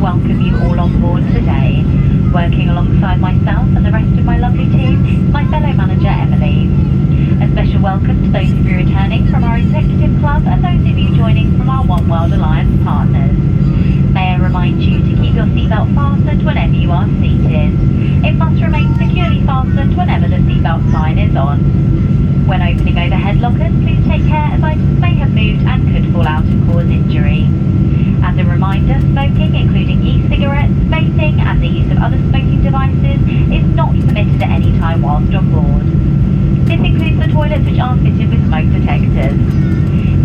welcome you all on board today. Working alongside myself and the rest of my lovely team is my fellow manager Emily. A special welcome to those of you returning from our Executive Club and those of you joining from our One World Alliance partners. May I remind you to keep your seatbelt fastened whenever you are seated. It must remain securely fastened whenever the seatbelt sign is on. When opening overhead lockers, please take care as items may have moved and could fall out and cause injury. As a reminder, smoking, including e-cigarettes, vaping and the use of other smoking devices, is not permitted at any time whilst on board. This includes the toilets which are fitted with smoke detectors.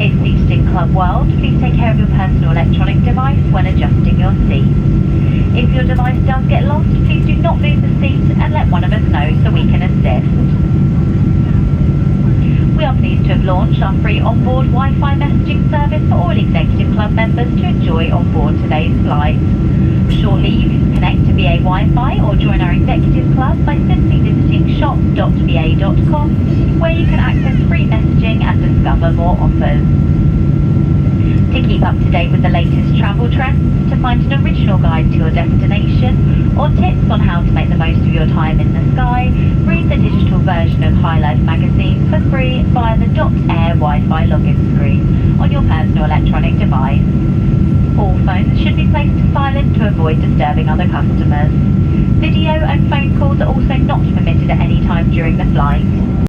If seated in Club World, please take care of your personal electronic device when adjusting your seat. If your device does get lost, please do not move the seat and let one of us know so we can assist. We are pleased to have launched our free onboard Wi-Fi messaging service for all Executive Club members to enjoy on board today's flight. Shortly you can connect to BA Wi-Fi or join our Executive Club by simply visiting shop.ba.com, where you can access free messaging and discover more offers. To keep up to date with the latest travel trends, to find an original guide to your destination, or tips on how to make the most of your time in the sky, read the digital version of High Life magazine for free via the .air Wi-Fi login screen on your personal electronic device. All phones should be placed to silent to avoid disturbing other customers. Video and phone calls are also not permitted at any time during the flight.